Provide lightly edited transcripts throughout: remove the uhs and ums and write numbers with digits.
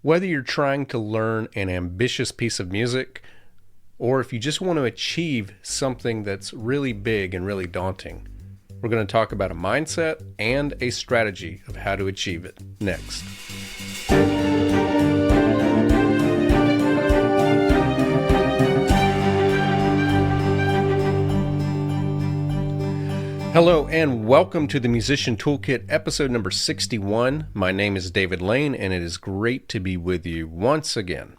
Whether you're trying to learn an ambitious piece of music, or if you just want to achieve something that's really big and really daunting, we're going to talk about a mindset and a strategy of how to achieve it next. Hello and welcome to the Musician Toolkit, episode number 61. My name is David Lane and it is great to be with you once again.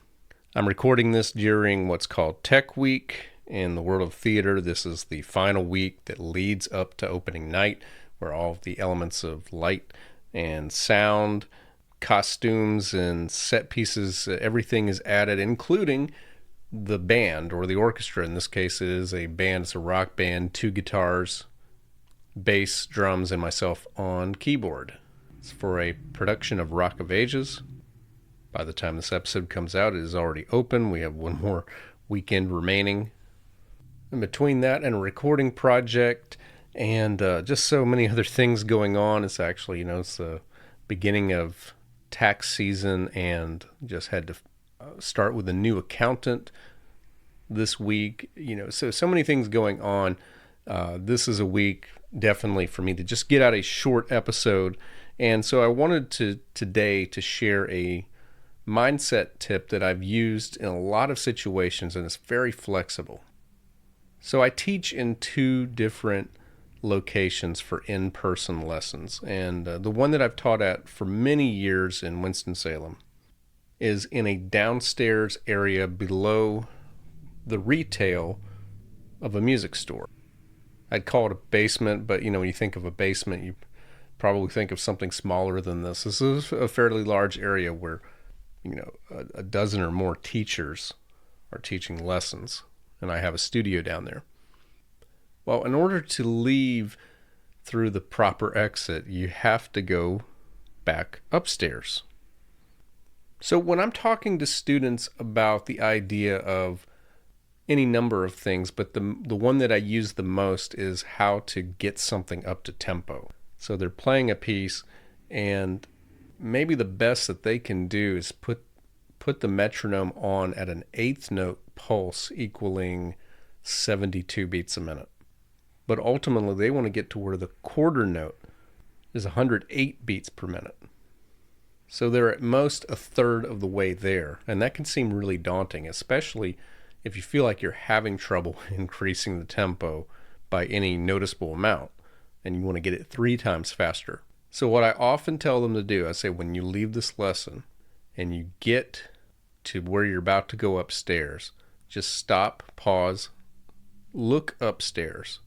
I'm recording this during what's called Tech Week in the world of theater. This is the final week that leads up to opening night, where all of the elements of light and sound, costumes and set pieces, everything is added, including the band or the orchestra. In this case, it is a band, it's a rock band, 2 guitars, bass, drums, and myself on keyboard. It's for a production of Rock of Ages. By the time this episode comes out, it is already open. We have one more weekend remaining. In between that and a recording project and just so many other things going on, it's actually, it's the beginning of tax season and just had to start with a new accountant this week. So many things going on. This is a week definitely for me to just get out a short episode. And so I wanted today to share a mindset tip that I've used in a lot of situations, and it's very flexible. So I teach in 2 different locations for in-person lessons. And the one that I've taught at for many years in Winston-Salem is in a downstairs area below the retail of a music store. I'd call it a basement, but when you think of a basement, you probably think of something smaller than this. This is a fairly large area where, a dozen or more teachers are teaching lessons, and I have a studio down there. Well, in order to leave through the proper exit, you have to go back upstairs. So when I'm talking to students about the idea of any number of things, but the one that I use the most is how to get something up to tempo. So they're playing a piece, and maybe the best that they can do is put the metronome on at an 1/8 note pulse equaling 72 beats a minute. But ultimately they want to get to where the quarter note is 108 beats per minute. So they're at most a third of the way there, and that can seem really daunting, especially if you feel like you're having trouble increasing the tempo by any noticeable amount and you want to get it 3 times faster. So what I often tell them to do, I say when you leave this lesson and you get to where you're about to go upstairs, just stop, pause, look upstairs.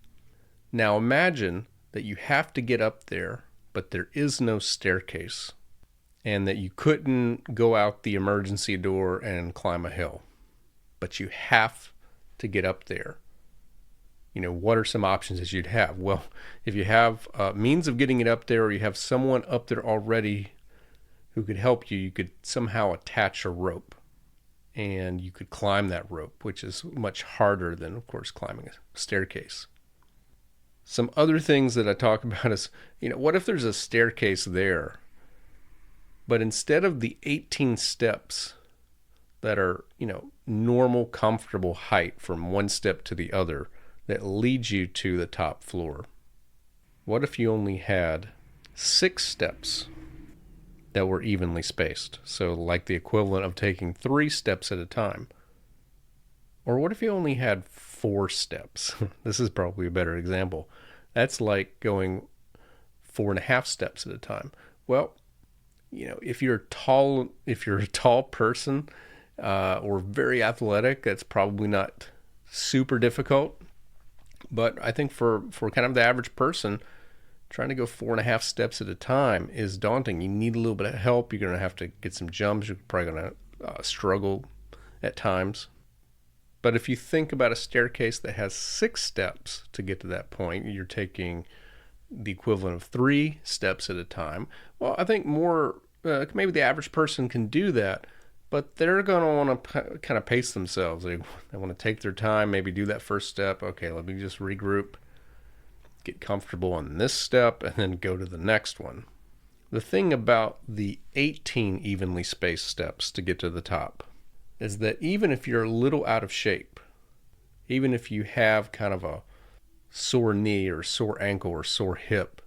Now imagine that you have to get up there, but there is no staircase, and that you couldn't go out the emergency door and climb a hill, but you have to get up there. What are some options that you'd have? Well, if you have means of getting it up there, or you have someone up there already who could help you, you could somehow attach a rope and you could climb that rope, which is much harder than, of course, climbing a staircase. Some other things that I talk about is, what if there's a staircase there, but instead of the 18 steps that are, normal, comfortable height from one step to the other that leads you to the top floor, what if you only had 6 steps that were evenly spaced? So like the equivalent of taking 3 steps at a time. Or what if you only had 4 steps? This is probably a better example. That's like going 4.5 steps at a time. Well, if you're a tall person, or very athletic, that's probably not super difficult. But I think for kind of the average person, trying to go 4.5 steps at a time is daunting. You need a little bit of help. You're going to have to get some jumps. You're probably going to struggle at times. But if you think about a staircase that has 6 steps to get to that point, you're taking the equivalent of 3 steps at a time. Well, I think maybe the average person can do that, but they're going to want to kind of pace themselves. They want to take their time, maybe do that first step. Okay, let me just regroup, get comfortable on this step, and then go to the next one. The thing about the 18 evenly spaced steps to get to the top is that even if you're a little out of shape, even if you have kind of a sore knee or sore ankle or sore hip,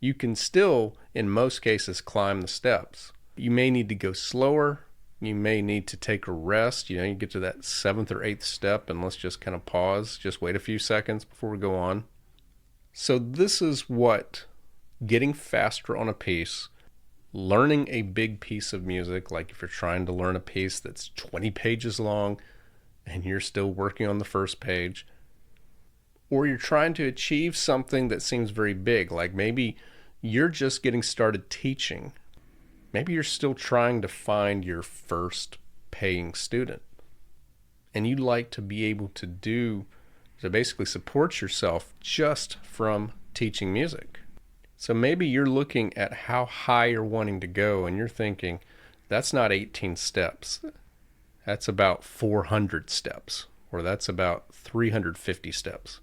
you can still, in most cases, climb the steps. You may need to go slower. You may need to take a rest. You get to that 7th or 8th step and let's just kind of pause, just wait a few seconds before we go on. So this is what getting faster on a piece, learning a big piece of music, like if you're trying to learn a piece that's 20 pages long and you're still working on the first page, or you're trying to achieve something that seems very big, like maybe you're just getting started teaching. Maybe you're still trying to find your first paying student, and you'd like to be able to basically support yourself just from teaching music. So maybe you're looking at how high you're wanting to go, and you're thinking, that's not 18 steps. That's about 400 steps, or that's about 350 steps.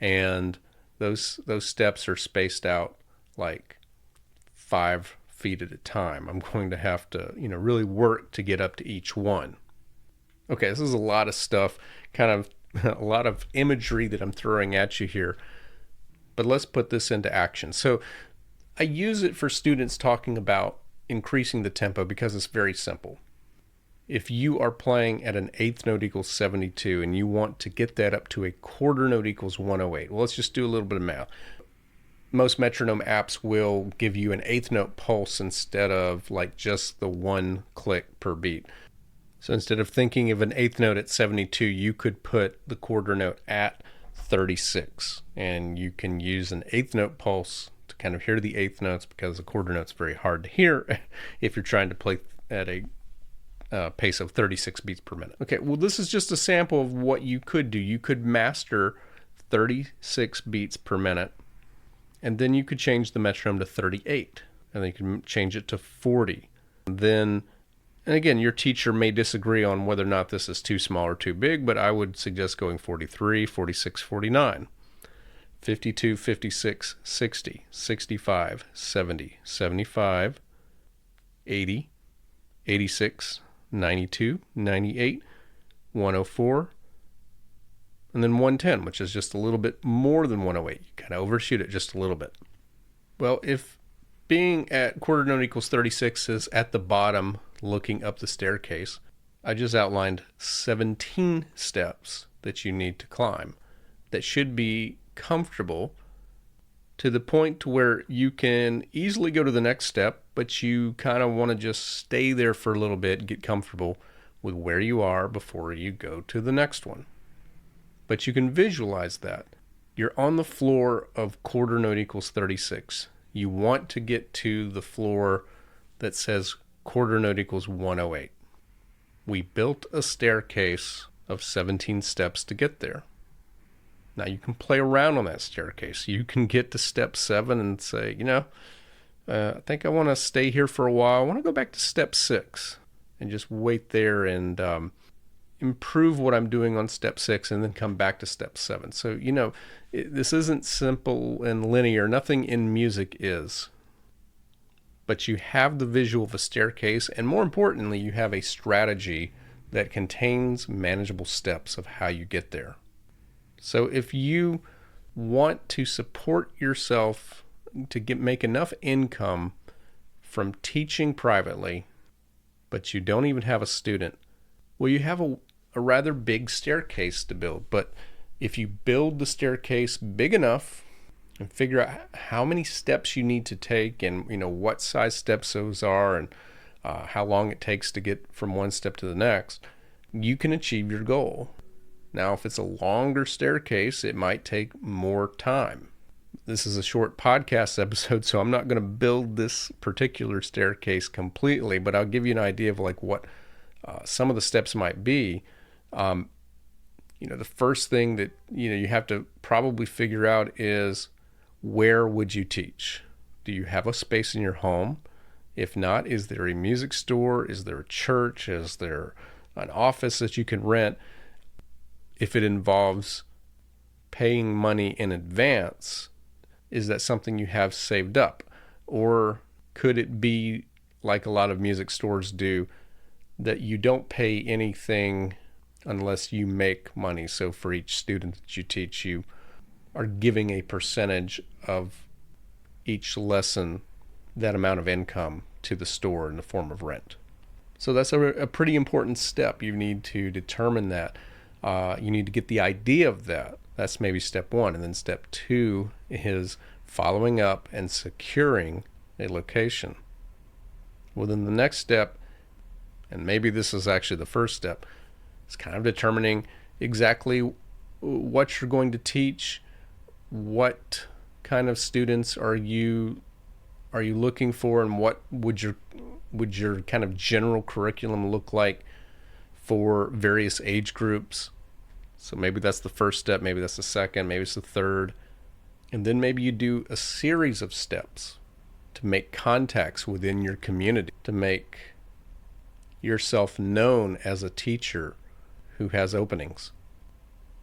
And those steps are spaced out like 5 feet at a time. I'm going to have to, really work to get up to each one. Okay, this is a lot of stuff, kind of a lot of imagery that I'm throwing at you here. But let's put this into action. So I use it for students talking about increasing the tempo because it's very simple. If you are playing at an eighth note equals 72 and you want to get that up to a quarter note equals 108, well, let's just do a little bit of math. Most metronome apps will give you an eighth note pulse instead of like just the one click per beat. So instead of thinking of an eighth note at 72, you could put the quarter note at 36, and you can use an eighth note pulse to kind of hear the eighth notes, because the quarter note's very hard to hear if you're trying to play at a pace of 36 beats per minute. Okay, well, this is just a sample of what you could do. You could master 36 beats per minute, and then you could change the metronome to 38, and then you can change it to 40. And again, your teacher may disagree on whether or not this is too small or too big, but I would suggest going 43, 46, 49, 52, 56, 60, 65, 70, 75, 80, 86, 92, 98, 104, and then 110, which is just a little bit more than 108. You kind of overshoot it just a little bit. Well, if being at quarter note equals 36 is at the bottom looking up the staircase, I just outlined 17 steps that you need to climb that should be comfortable to the point to where you can easily go to the next step, but you kind of want to just stay there for a little bit, get comfortable with where you are before you go to the next one. But you can visualize that. You're on the floor of quarter note equals 36. You want to get to the floor that says quarter note equals 108. We built a staircase of 17 steps to get there. Now you can play around on that staircase. You can get to step 7 and say, I think I want to stay here for a while. I want to go back to step 6 and just wait there and improve what I'm doing on step 6 and then come back to step 7. So, this isn't simple and linear. Nothing in music is. But you have the visual of a staircase, and more importantly, you have a strategy that contains manageable steps of how you get there. So if you want to support yourself to make enough income from teaching privately, but you don't even have a student, well, you have a rather big staircase to build. But if you build the staircase big enough and figure out how many steps you need to take and what size steps those are and how long it takes to get from one step to the next, you can achieve your goal. Now, if it's a longer staircase, it might take more time. This is a short podcast episode, so I'm not going to build this particular staircase completely, but I'll give you an idea of what some of the steps might be. The first thing that you have to probably figure out is, where would you teach? Do you have a space in your home? If not, is there a music store? Is there a church? Is there an office that you can rent? If it involves paying money in advance, is that something you have saved up? Or Could it be like a lot of music stores do, that you don't pay anything unless you make money? So for each student that you teach, you are giving a percentage of each lesson, that amount of income, to the store in the form of rent. So that's a pretty important step. You need to determine that. You need to get the idea of that. That's maybe step one. And then step two is following up and securing a location. Well, then the next step, and maybe this is actually the first step, is kind of determining exactly what you're going to teach. What kind of students are you looking for, and what would your kind of general curriculum look like for various age groups? So maybe that's the first step, maybe that's the second, maybe it's the third. And then maybe you do a series of steps to make contacts within your community, to make yourself known as a teacher who has openings.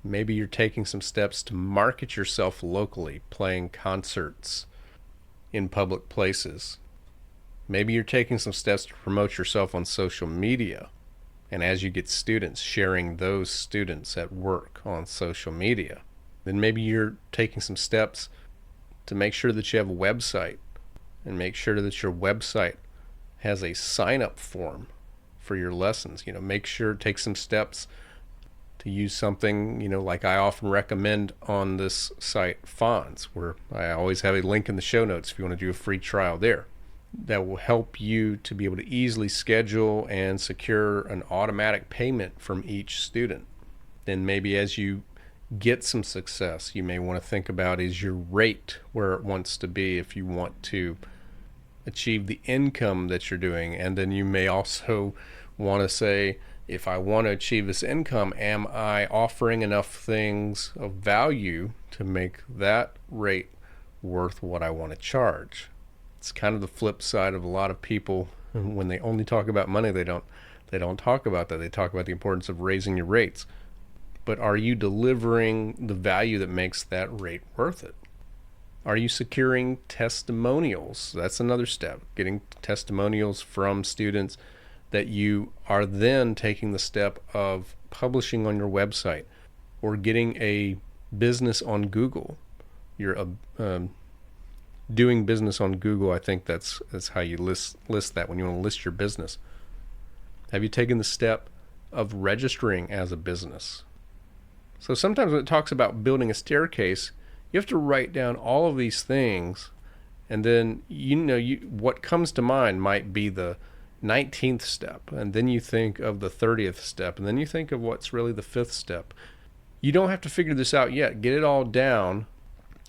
Maybe you're taking some steps to market yourself locally, playing concerts in public places. Maybe you're taking some steps to promote yourself on social media. And as you get students, sharing those students at work on social media. Then maybe you're taking some steps to make sure that you have a website, and make sure that your website has a sign-up form for your lessons. Take some steps to use something, like I often recommend on this site, Fonz, where I always have a link in the show notes if you want to do a free trial there. That will help you to be able to easily schedule and secure an automatic payment from each student. Then maybe as you get some success, you may want to think about, is your rate where it wants to be if you want to achieve the income that you're doing? And then you may also want to say, if I want to achieve this income, am I offering enough things of value to make that rate worth what I want to charge? It's kind of the flip side of a lot of people. When they only talk about money, they don't talk about that. They talk about the importance of raising your rates. But are you delivering the value that makes that rate worth it? Are you securing testimonials? That's another step, getting testimonials from students that you are then taking the step of publishing on your website, or getting a business on Google. You're doing business on Google. I think that's how you list that when you want to list your business. Have you taken the step of registering as a business? So sometimes when it talks about building a staircase, you have to write down all of these things, and then what comes to mind might be the 19th step, and then you think of the 30th step, and then you think of what's really the 5th step. You don't have to figure this out yet. Get it all down,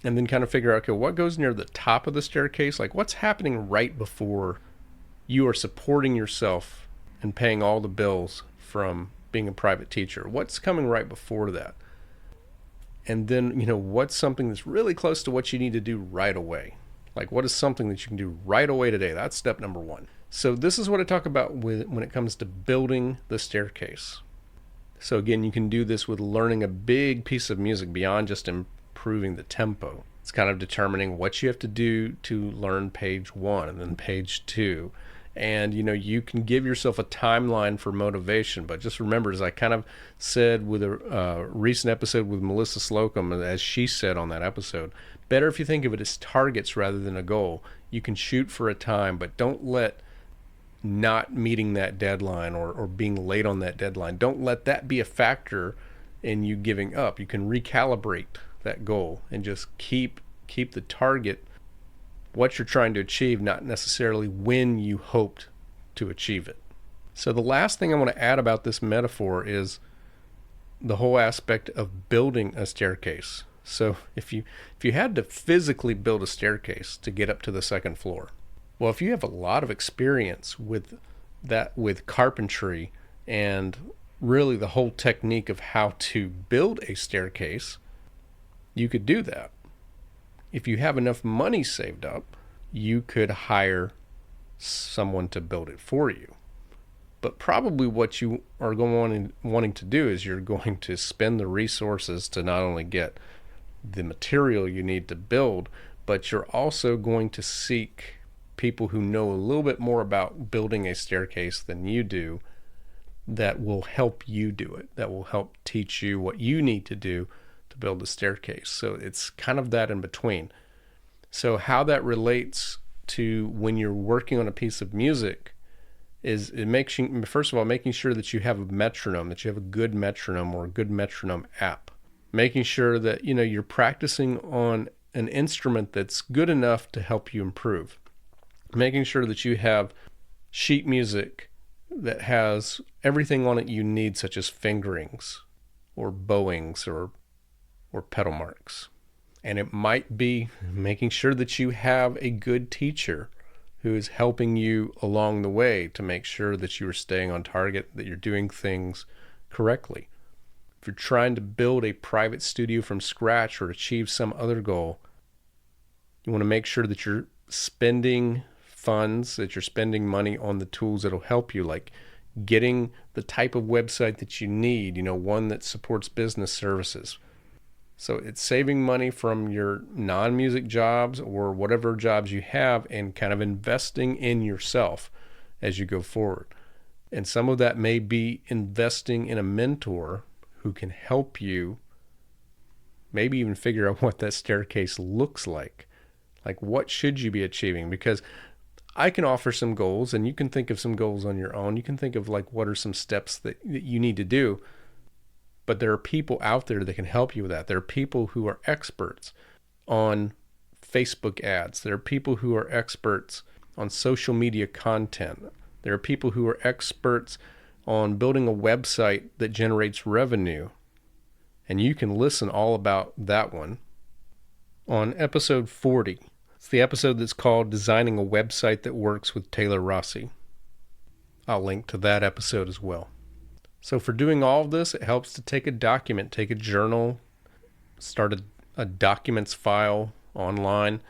and then kind of figure out, okay, what goes near the top of the staircase? Like, what's happening right before you are supporting yourself and paying all the bills from being a private teacher? What's coming right before that? And then, what's something that's really close to what you need to do right away? Like, what is something that you can do right away today? That's step number one. So this is what I talk about when it comes to building the staircase. So again, you can do this with learning a big piece of music beyond just improving the tempo. It's kind of determining what you have to do to learn page 1 and then page 2. And, you can give yourself a timeline for motivation. But just remember, as I kind of said with a recent episode with Melissa Slocum, as she said on that episode, better if you think of it as targets rather than a goal. You can shoot for a time, but don't let not meeting that deadline or being late on that deadline, don't let that be a factor in you giving up. You can recalibrate that goal and just keep the target what you're trying to achieve, not necessarily when you hoped to achieve it. So the last thing I want to add about this metaphor is the whole aspect of building a staircase. So if you had to physically build a staircase to get up to the second floor, well, if you have a lot of experience with carpentry and really the whole technique of how to build a staircase, you could do that. If you have enough money saved up, you could hire someone to build it for you. But probably what you are wanting to do is you're going to spend the resources to not only get the material you need to build, but you're also going to seek people who know a little bit more about building a staircase than you do that will help you do it, that will help teach you what you need to do to build a staircase. So it's kind of that in between. So how that relates to when you're working on a piece of music is it makes you, first of all, making sure that you have a metronome, that you have a good metronome or a good metronome app. Making sure that, you're practicing on an instrument that's good enough to help you improve. Making sure that you have sheet music that has everything on it you need, such as fingerings or bowings or pedal marks. And it might be making sure that you have a good teacher who is helping you along the way to make sure that you are staying on target, that you're doing things correctly. If you're trying to build a private studio from scratch or achieve some other goal, you want to make sure that you're spending funds, that you're spending money on the tools that'll help you, like getting the type of website that you need, one that supports business services. So it's saving money from your non-music jobs or whatever jobs you have and kind of investing in yourself as you go forward. And some of that may be investing in a mentor who can help you maybe even figure out what that staircase looks like. Like, what should you be achieving? Because I can offer some goals, and you can think of some goals on your own. You can think of like, what are some steps that you need to do? But there are people out there that can help you with that. There are people who are experts on Facebook ads. There are people who are experts on social media content. There are people who are experts on building a website that generates revenue. And you can listen all about that one on episode 40. It's the episode that's called Designing a Website That Works with Taylor Rossi. I'll link to that episode as well. So for doing all of this, it helps to take a document, take a journal, start a documents file online,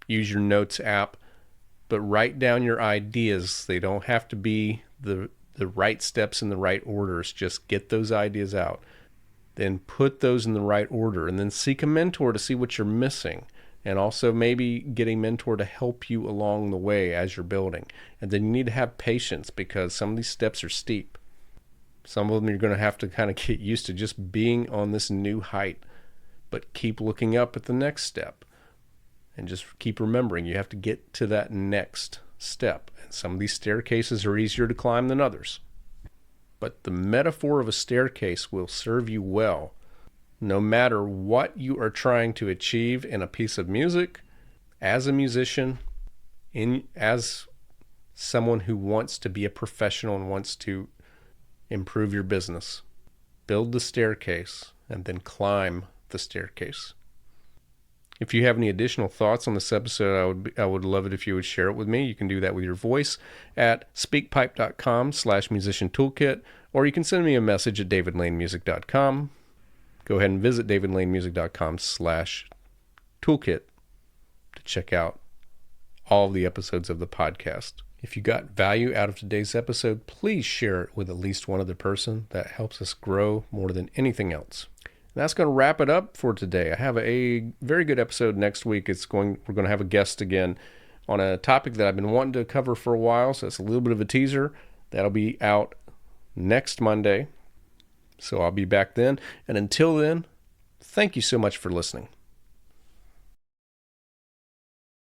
use your notes app, but write down your ideas. They don't have to be the right steps in the right orders. Just get those ideas out. Then put those in the right order, and then seek a mentor to see what you're missing. And also maybe get a mentor to help you along the way as you're building. And then you need to have patience because some of these steps are steep. Some of them you're going to have to kind of get used to just being on this new height, but keep looking up at the next step and just keep remembering you have to get to that next step. And some of these staircases are easier to climb than others. But the metaphor of a staircase will serve you well no matter what you are trying to achieve in a piece of music, as a musician, as someone who wants to be a professional and wants to improve your business. Build the staircase and then climb the staircase. If you have any additional thoughts on this episode, I would love it if you would share it with me. You can do that with your voice at speakpipe.com/musiciantoolkit, or you can send me a message at davidlanemusic.com. Go ahead and visit davidlanemusic.com/toolkit to check out all of the episodes of the podcast. If you got value out of today's episode, please share it with at least one other person. That helps us grow more than anything else. And that's going to wrap it up for today. I have a very good episode next week. We're going to have a guest again on a topic that I've been wanting to cover for a while, so it's a little bit of a teaser. That'll be out next Monday. So I'll be back then. And until then, thank you so much for listening.